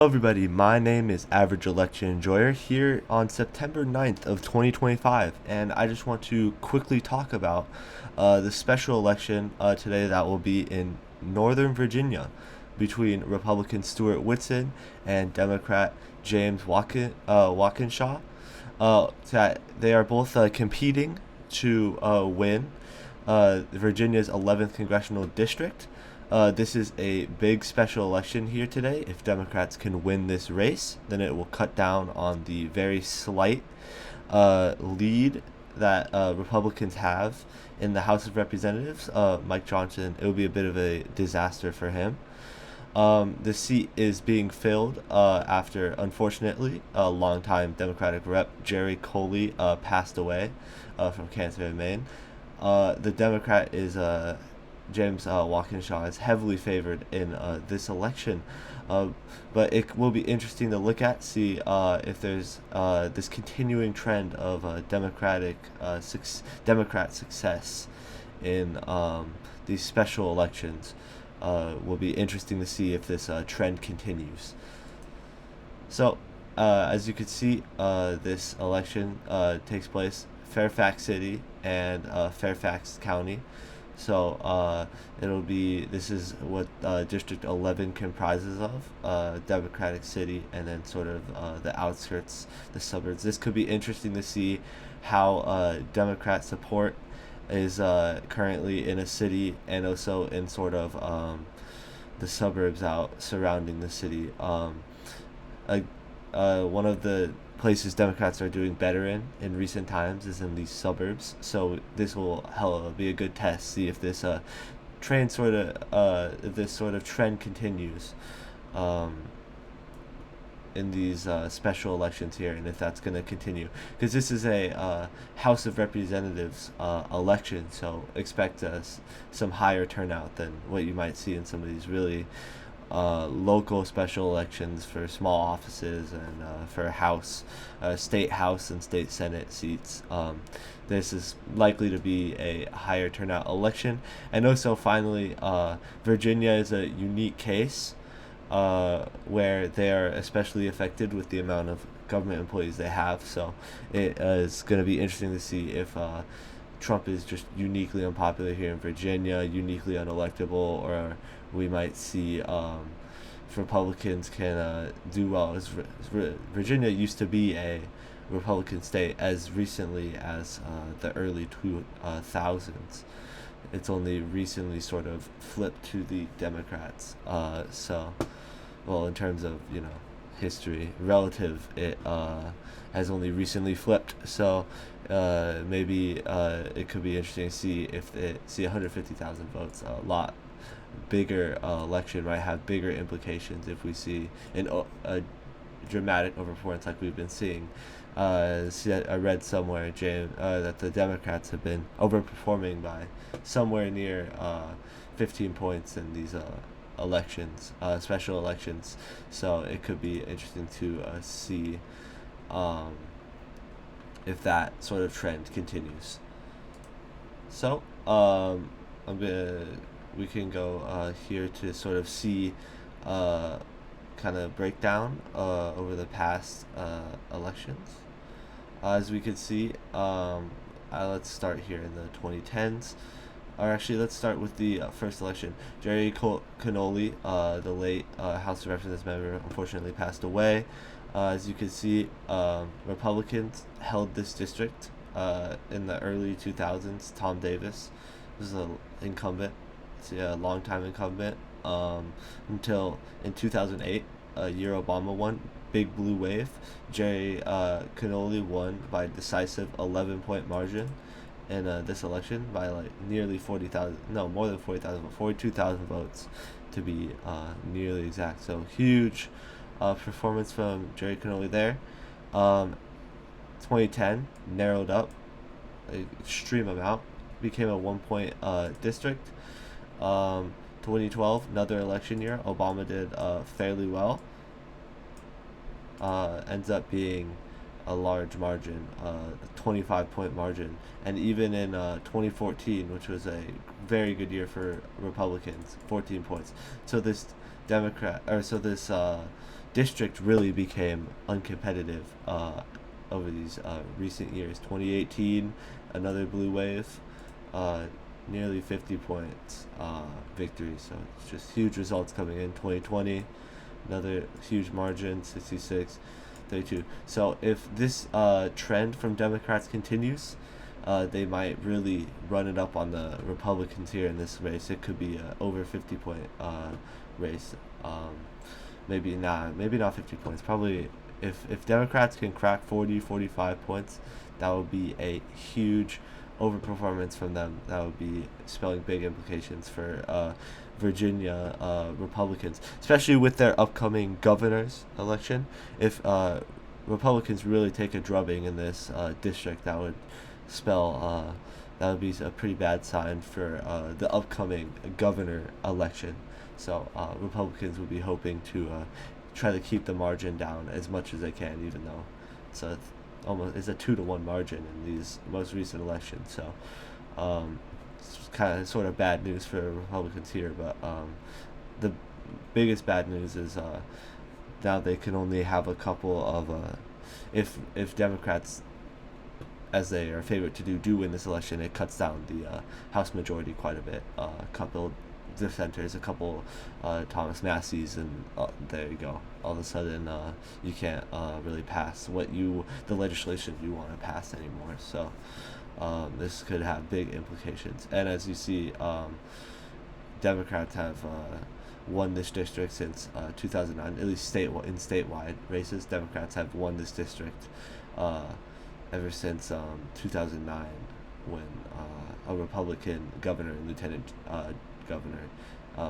Hello everybody, my name is Average Election Enjoyer here on September 9th of 2025, and I just want to quickly talk about the special election today that will be in Northern Virginia between Republican Stuart Whitson and Democrat James Walkinshaw. That they are both competing to win Virginia's 11th congressional district. This is a big special election here today. If Democrats can win this race, then it will cut down on the very slight lead that Republicans have in the House of Representatives. Mike Johnson, it would be a bit of a disaster for him. The seat is being filled after, unfortunately, a longtime Democratic rep Jerry Coley passed away from cancer in Maine. The Democrat is James Walkinshaw is heavily favored in this election. Uh, but it will be interesting to look at, see if there's this continuing trend of Democrat success in these special elections. Will be interesting to see if this trend continues. So, as you can see, this election takes place Fairfax City and Fairfax County. So this is what District 11 comprises of, Democratic City, and then sort of the outskirts, the suburbs. This could be interesting to see how Democrat support is currently in a city and also in sort of the suburbs out surrounding the city. Uh, One of the places Democrats are doing better in recent times is in these suburbs. So this will be a good test. See if this this sort of trend continues um, in these special elections here, and if that's going to continue, because this is a House of Representatives election, so expect some higher turnout than what you might see in some of these really local special elections for small offices and for state house and state senate seats. This is likely to be a higher turnout election. And also, finally, Virginia is a unique case where they are especially affected with the amount of government employees they have. So it is going to be interesting to see if Trump is just uniquely unpopular here in Virginia, uniquely unelectable, or we might see if Republicans can do well. Virginia used to be a Republican state as recently as the early 2000s. It's only recently sort of flipped to the Democrats. Well, in terms of history, relative, it has only recently flipped. So maybe it could be interesting to see if it see 150,000 votes, a lot bigger election might have bigger implications if we see a dramatic overperformance like we've been seeing. I read somewhere, James, that the Democrats have been overperforming by somewhere near 15 points in these elections, special elections. So it could be interesting to see um, if that sort of trend continues. So we can go here to sort of see kind of breakdown over the past elections. As we could see, let's start here in the 2010s. Or actually, let's start with the first election. Jerry Connolly, the late House of Representatives member, unfortunately passed away. As you can see, Republicans held this district in the early 2000s. Tom Davis was an incumbent, a long-time incumbent, until in 2008, a year Obama won, big blue wave. Jerry Connolly won by decisive 11-point margin in this election by like nearly 40,000, no, more than 40,000, but 42,000 votes to be nearly exact. So huge performance from Jerry Connolly there. 2010 narrowed up an extreme amount, became a 1-point district. 2012, another election year, Obama did fairly well. Ends up being a large margin, a 25-point margin. And even in 2014, which was a very good year for Republicans, 14 points. So this district really became uncompetitive over these recent years. 2018, another blue wave, uh, nearly 50 points victory. So it's just huge results coming in. 2020, another huge margin, 66, 32. So if this trend from Democrats continues, they might really run it up on the Republicans here in this race. It could be a over 50 point race. Maybe not 50 points. Probably if Democrats can crack 40, 45 points, that would be a huge overperformance from them. That would be spelling big implications for Virginia Republicans, especially with their upcoming governor's election. If Republicans really take a drubbing in this district, that would be a pretty bad sign for the upcoming governor election. So Republicans would be hoping to try to keep the margin down as much as they can, even though it's a 2-to-1 margin in these most recent elections. So it's kind of sort of bad news for Republicans here. But the biggest bad news is now they can only have a couple of if Democrats, as they are favored to do win this election, it cuts down the House majority quite a bit. A couple dissenters, a couple Thomas Masseys, and there you go. All of a sudden, you can't really pass the legislation you want to pass anymore. So this could have big implications. And as you see, Democrats have won this district since 2009. At least in statewide races, Democrats have won this district ever since 2009, when a Republican governor and lieutenant governor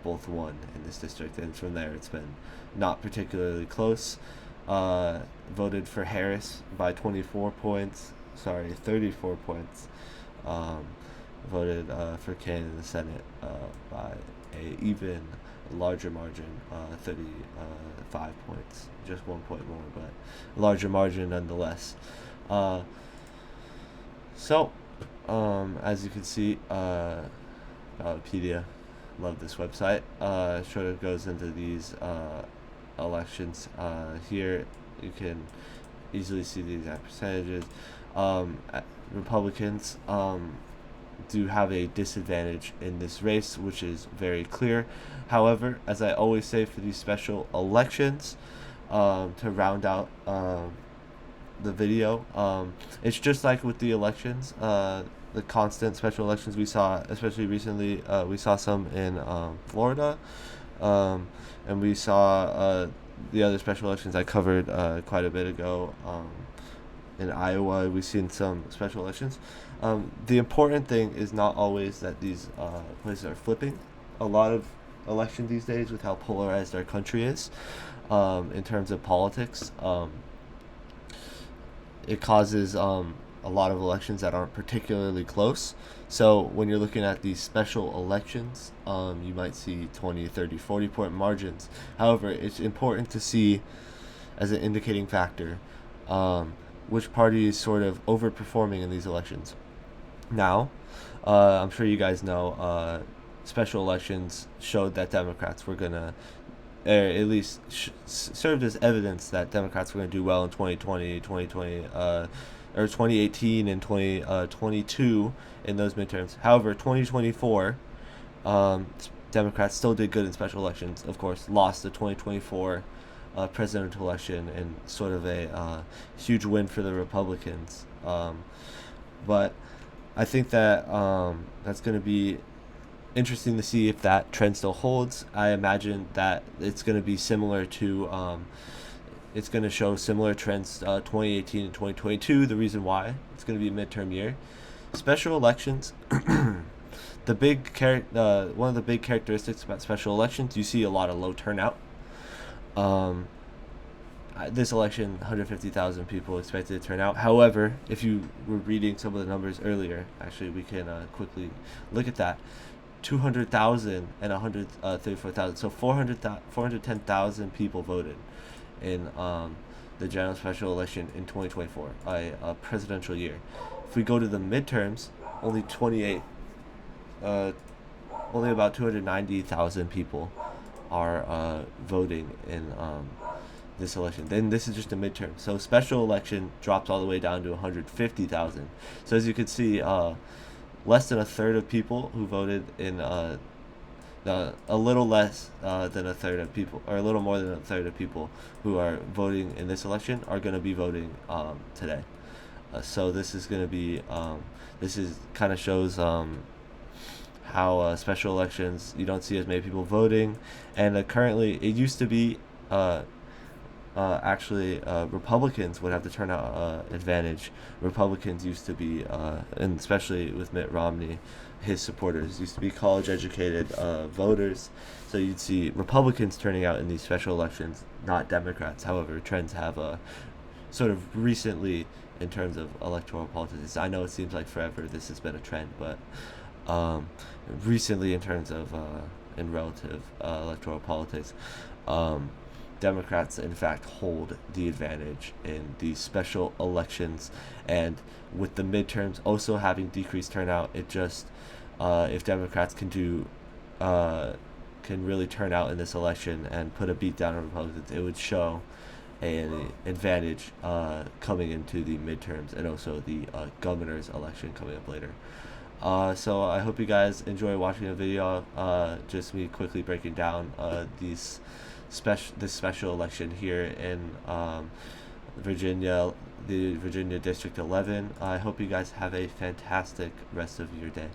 both won in this district. And from there, it's been not particularly close. Voted for Harris by 34 points. 34 points. Voted for Kane in the Senate by a even larger margin, 35 points. Just 1 point more, but a larger margin nonetheless. As you can see, Ballotpedia, love this website. Sort of goes into these elections. Here you can easily see the exact percentages. Republicans do have a disadvantage in this race, which is very clear. However, as I always say for these special elections, to round out the video, it's just like with the elections, the constant special elections we saw, especially recently. We saw some in Florida, and we saw the other special elections I covered quite a bit ago. In Iowa, we've seen some special elections. The important thing is not always that these places are flipping. A lot of election these days, with how polarized our country is in terms of politics, it causes a lot of elections that aren't particularly close. So when you're looking at these special elections, you might see 20, 30, 40 point margins. However, it's important to see as an indicating factor which party is sort of overperforming in these elections. Now, I'm sure you guys know, special elections showed that Democrats were going to, or at least served as evidence that Democrats were going to do well in 2020, or 2018 and 2022 in those midterms. However, 2024, Democrats still did good in special elections. Of course, lost the 2024 presidential election, and sort of a huge win for the Republicans. But I think that that's going to be interesting to see if that trend still holds. I imagine that it's going to be similar to it's going to show similar trends 2018 and 2022. The reason why, it's going to be a midterm year. Special elections, one of the big characteristics about special elections, you see a lot of low turnout. This election, 150,000 people expected to turn out. However, if you were reading some of the numbers earlier, actually we can quickly look at that. 200,000 and 134,000, so 410,000 people voted in the general special election in 2024, a presidential year. If we go to the midterms, only about 290,000 people are voting in this election. Then this is just a midterm. So special election drops all the way down to 150,000. So as you can see, less than a third of people who voted in a little less than a third of people, or a little more than a third of people who are voting in this election are going to be voting today. So this is going to be this is kind of shows how special elections, you don't see as many people voting, and currently it used to be actually Republicans would have the turnout advantage. Republicans used to be, and especially with Mitt Romney, his supporters used to be college educated voters. So you'd see Republicans turning out in these special elections, not Democrats. However, trends have sort of recently, in terms of electoral politics, I know it seems like forever this has been a trend, but recently in terms of in relative electoral politics, Democrats in fact hold the advantage in these special elections, and with the midterms also having decreased turnout, it just if Democrats can really turn out in this election and put a beat down on Republicans, it would show an advantage coming into the midterms and also the governor's election coming up later. So I hope you guys enjoy watching the video. Just me quickly breaking down this special election here in Virginia, the Virginia District 11. I hope you guys have a fantastic rest of your day.